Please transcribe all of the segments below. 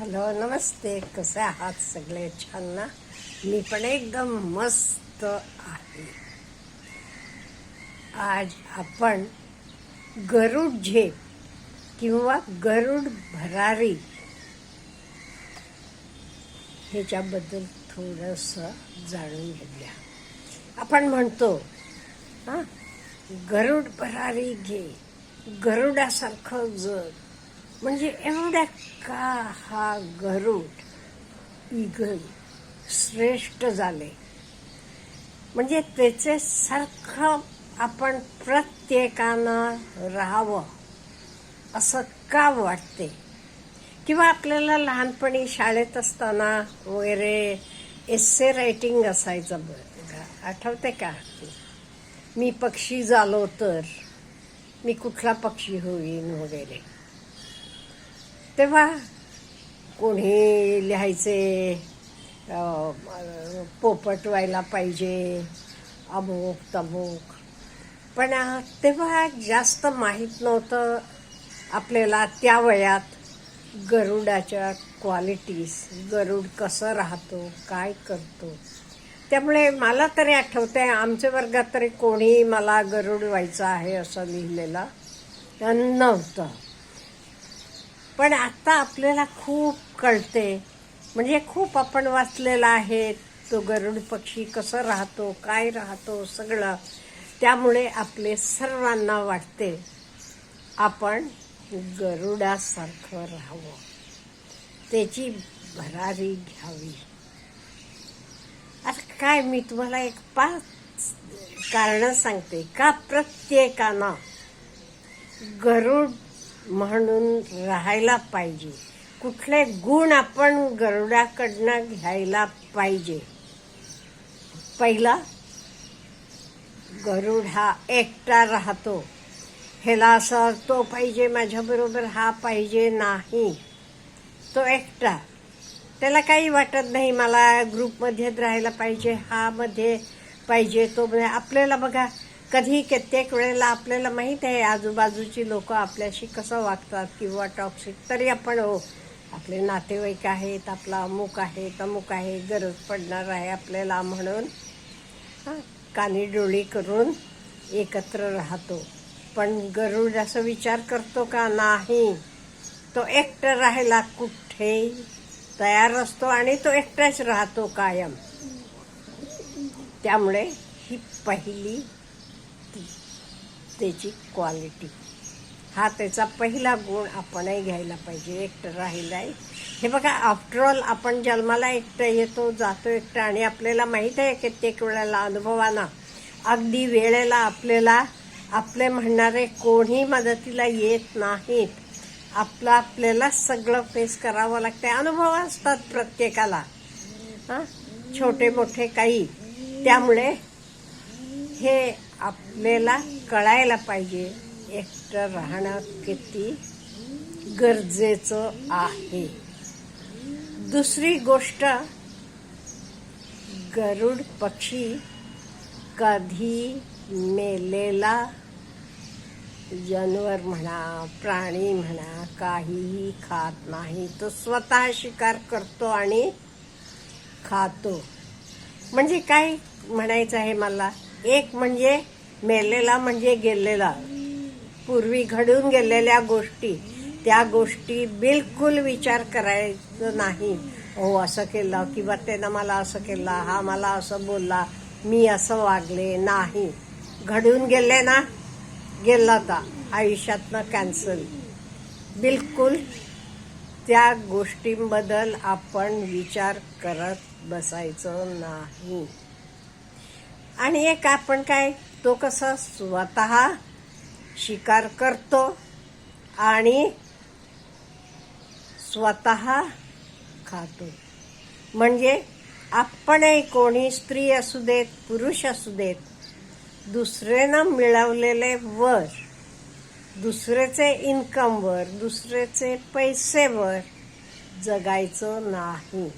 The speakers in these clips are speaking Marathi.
हॅलो, नमस्ते. कसे आहात सगळे? छान ना? मी पण एकदम मस्त आहे. आज आपण गरुड झेप किंवा गरुड भरारी ह्याच्याबद्दल थोडंसं जाणून घेऊया. आपण म्हणतो गरुड भरारी घे, गरुडासारखं जग. म्हणजे एवढा का हा गरुड ईगल श्रेष्ठ झाले, म्हणजे त्याचे सारखं आपण प्रत्येकानं राहावं असं का वाटते? किंवा आपल्याला लहानपणी शाळेत असताना वगैरे एस्से रायटिंग असायचं बघा, आठवते का? मी पक्षी झालो तर मी कुठला पक्षी होईन वगैरे. तेव्हा कोणी लिहायचे पोपट व्हायला पाहिजे, अमुक तमुक. पण तेव्हा जास्त माहीत नव्हतं आपल्याला त्या वयात गरुडाच्या क्वालिटीज, गरुड कसं राहतो, काय करतो. त्यामुळे मला तरी आठवतंय, आमच्या वर्गात तरी कोणी मला गरुड व्हायचं आहे असं लिहिलेलं नव्हतं. पण आता आपल्याला खूप कळते, म्हणजे खूप आपण वाचलेला आहे तो गरुड पक्षी कसं राहतो, काय राहतो सगळं. त्यामुळे आपले सर्वांना वाटते आपण गरुडासारखं राहावं, त्याची भरारी घ्यावी. आता काय, मी तुम्हाला एक 5 कारणं सांगते का प्रत्येकानं गरुड म्हणून राहायला पाहिजे, कुठले गुण आपण गरुडाकडनं घ्यायला पाहिजे. पहिला, गरुड हा एकटा राहतो. ह्याला असं तो पाहिजे माझ्याबरोबर, हा पाहिजे नाही. तो एकटा, त्याला काही वाटत नाही मला ग्रुपमध्ये राहायला पाहिजे, हा मध्ये पाहिजे, तो आपल्याला बघा कधी कित्येक वेळेला आपल्याला माहीत आहे आजूबाजूची लोक आपल्याशी कसं वागतात किंवा टॉक्सिक. तरी आपण आपले नातेवाईक आहेत, आपला अमुक आहे तमुक आहे, गरज पडणार आहे आपल्याला म्हणून कानी डोळी करून एकत्र राहतो. पण गरुड असं विचार करतो का? नाही. तो एकटा राहायला कुठे तयार असतो आणि तो एकटाच राहतो कायम. त्यामुळे ही पहिली त्याची क्वालिटी, हा त्याचा पहिला गुण आपणही घ्यायला पाहिजे. एकटं राहिलाय. हे बघा, आफ्टरऑल आपण जन्माला एकटं येतो, जातो एकटं, आणि आपल्याला माहीत आहे कित्येक वेळेला अनुभवाना अगदी वेळेला आपल्याला आपले म्हणणारे कोणी मदतीला येत नाहीत. आपल्याला सगळं फेस करावं लागतं. अनुभव असतात प्रत्येकाला, छोटे मोठे काही. त्यामुळे हे आपल्याला कळायला पाहिजे एकटं राहणं किती गरजेचं आहे. दुसरी गोष्ट, गरुड पक्षी कधी मेलेला जनावर म्हणा, प्राणी म्हणा, काहीही खात नाही. तो स्वतः शिकार करतो आणि खातो. म्हणजे काय म्हणायचं आहे मला? एक म्हणजे मेलेला म्हणजे गेलेला, पूर्वी घडून गेलेल्या गोष्टी, त्या गोष्टी बिलकुल विचार करायचं नाही. असं केलं किंवा त्यानं मला असं केलं, हा मला असं बोलला, मी असं वागले नाही. घडून गेले ना, गेला होता, आयुष्यातनं कॅन्सल. बिलकुल त्या गोष्टींबद्दल आपण विचार करत बसायचं नाही. आणि एक आपण काय, तो कसं स्वतः शिकार करतो आणि स्वतः खातो. म्हणजे आपणही, कोणी स्त्री असू देत पुरुष असू देत, दुसऱ्यानं मिळवलेले वर, दुसऱ्याचे इन्कमवर, दुसऱ्याचे पैसेवर जगायचं नाही.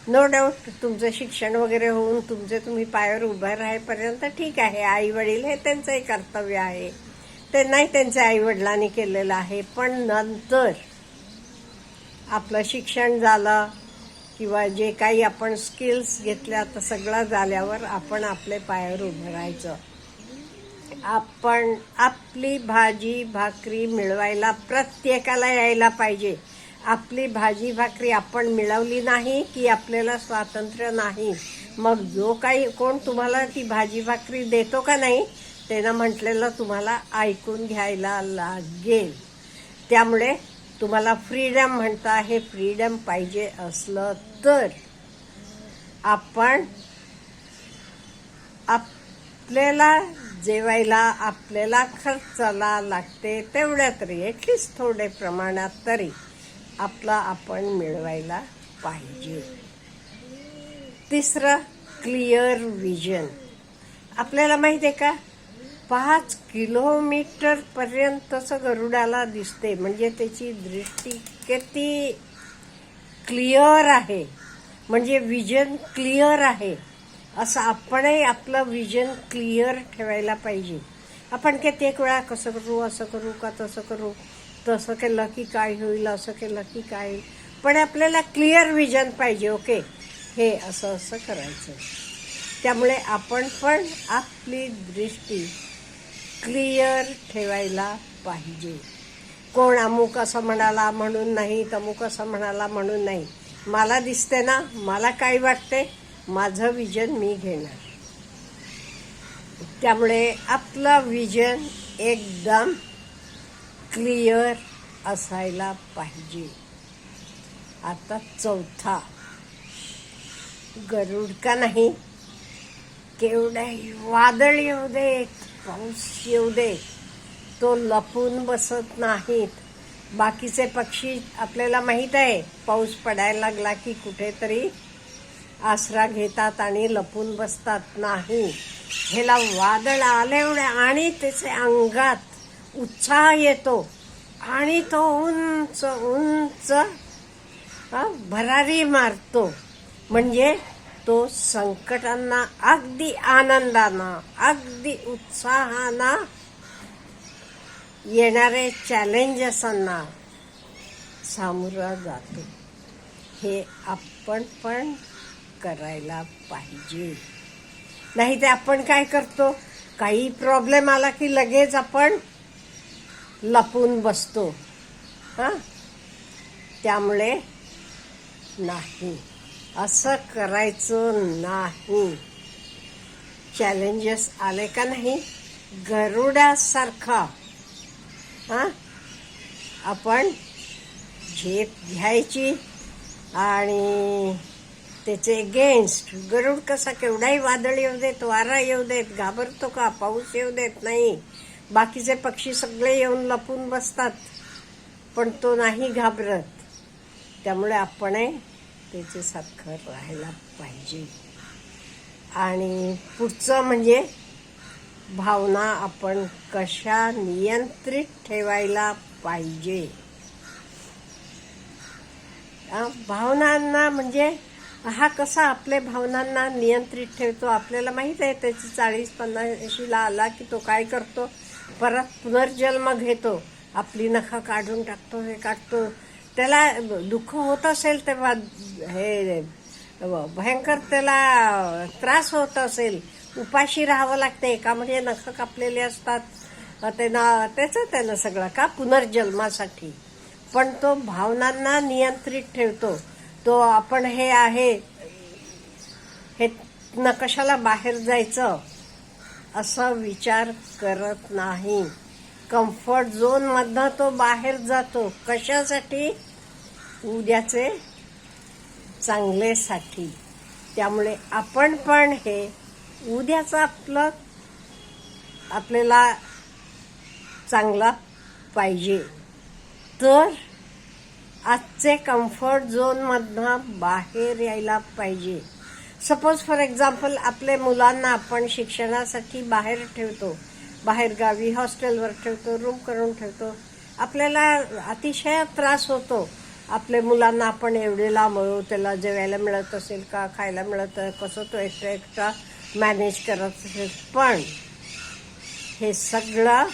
नो डाऊट तुमचं शिक्षण वगैरे होऊन तुम्ही पायावर उभं राहेपर्यंत ठीक आहे. आई वडील हे त्यांचंही कर्तव्य आहे, ते नाही त्यांच्या आई वडिलांनी केलेलं आहे. पण नंतर आपलं शिक्षण झालं किंवा जे काही आपण स्किल्स घेतल्या तर सगळं झाल्यावर आपण आपले पायावर उभं राहायचं. आपण आपली भाजी भाकरी मिळवायला प्रत्येकाला यायला पाहिजे. आपली भाजी भाकरी आपण मिळवली नाही की आपल्याला स्वातंत्र्य नाही. मग जो काही कोण तुम्हाला ती भाजी भाकरी देतो का नाही, त्यानं म्हटलेलं तुम्हाला ऐकून घ्यायला लागेल. त्यामुळे तुम्हाला फ्रीडम म्हणता, हे फ्रीडम पाहिजे असलं तर आपण आपल्याला जेवायला आपल्याला खर्चाला लागते तेवढ्या तरी ॲटलिस्ट थोडे प्रमाणात तरी आपला आपण मिळवायला पाहिजे. तिसरं, क्लिअर विजन. आपल्याला माहिती आहे का, 5 किलोमीटर पर्यंतचं गरुडाला दिसते. म्हणजे त्याची दृष्टी किती क्लिअर आहे, म्हणजे विजन क्लिअर आहे. असं आपणही आपलं विजन क्लिअर ठेवायला पाहिजे. आपण कित्येक वेळा कसं करू, असं करू का तसं करू, तसं केलं की काय होईल, असं केलं की काय होईल. पण आपल्याला क्लिअर विजन पाहिजे. ओके, हे असं असं करायचं. त्यामुळे आपण पण आपली दृष्टी क्लिअर ठेवायला पाहिजे. कोण अमुक असं म्हणाला म्हणून नाही, तमुक असं म्हणाला म्हणून नाही. मला दिसते ना, मला काय वाटते, माझं विजन मी घेणार. त्यामुळे आपलं विजन एकदम क्लिअर असायला पाहिजे. आता चौथा, गरुड का नाही, केवढ्याही वादळ येऊ देत, पाऊस येऊ दे, तो लपून बसत नाहीत. बाकीचे पक्षी आपल्याला माहीत आहे, पाऊस पडायला लागला की कुठेतरी आसरा घेतात आणि लपून बसतात. नाही, ह्याला वादळ आल्यामुळे आणि त्याच्या अंगात उत्साह येतो आणि तो उंच उंच भरारी मारतो. म्हणजे तो संकटांना अगदी आनंदानं, अगदी उत्साहानं, येणारे चॅलेंजेसना सामोरा जातो. हे आपण पण करायला पाहिजे. नाही ते आपण काय करतो, काही प्रॉब्लेम आला की लगेच आपण लपून बसतो. त्यामुळे नाही, असं करायचं नाही. चॅलेंजेस आले का नाही, गरुडासारखा आपण झेप घ्यायची आणि त्याचे अगेन्स्ट, गरुड कसा केवढाही वादळ येऊ देत, वारा येऊ देत, घाबरतो का, पाऊस येऊ देत नाही. बाकीचे पक्षी सगळे येऊन लपून बसतात, पण तो नाही घाबरत. त्यामुळे आपण त्याच्यासारखं राहायला पाहिजे. आणि पुढचं म्हणजे भावना आपण कशा नियंत्रित ठेवायला पाहिजे. भावनांना म्हणजे हा कसा आपल्या भावनांना नियंत्रित ठेवतो आपल्याला माहित आहे. त्याची 40-50ला आला की तो काय करतो, परत पुनर्जन्म घेतो, आपली नखं काढून टाकतो, हे काढतो. त्याला दुःख होत असेल तेव्हा हे भयंकर त्याला त्रास होत असेल, उपाशी राहावं लागते, एका म्हणजे नखं कापलेले असतात, त्यानं सगळं का पुनर्जन्मासाठी. पण तो भावनांना नियंत्रित ठेवतो. तो आपण हे आहे हे न कशाला बाहेर जायचं असं विचार करत नाही. कम्फर्ट झोन मधनं तो बाहेर जातो. कशासाठी, उद्याचे चांगलेसाठी. त्यामुळे आपण पण हे उद्याचं आपल्याला चांगला पाहिजे, तर आजचे कम्फर्ट झोन मधनं बाहेर यायला पाहिजे. सपोज फॉर एक्झाम्पल, आपल्या मुलांना आपण शिक्षणासाठी बाहेर ठेवतो, बाहेर गावी हॉस्टेलवर ठेवतो, रूम करून ठेवतो. आपल्याला अतिशय त्रास होतो. आपल्या मुलांना आपण एवढे लांब, त्याला जेवायला मिळत असेल का, खायला मिळत, कसं तो एक्स्ट्रा मॅनेज करत असेल. पण हे सगळं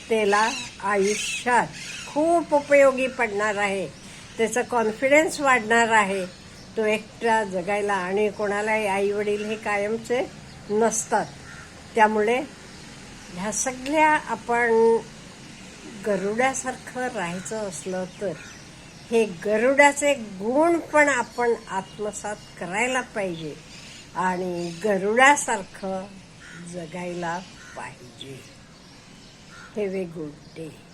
त्याला आयुष्यात खूप उपयोगी पडणार आहे. त्याचा कॉन्फिडन्स वाढणार आहे. तो एकटा जगायला, आणि कोणालाही आई वडील हे कायमचे नसतात. त्यामुळे ह्या सगळ्या आपण गरुडासारखं राहायचं असलं तर हे गरुडाचे गुण पण आपण आत्मसात करायला पाहिजे आणि गरुडासारखं जगायला पाहिजे. Have a good day.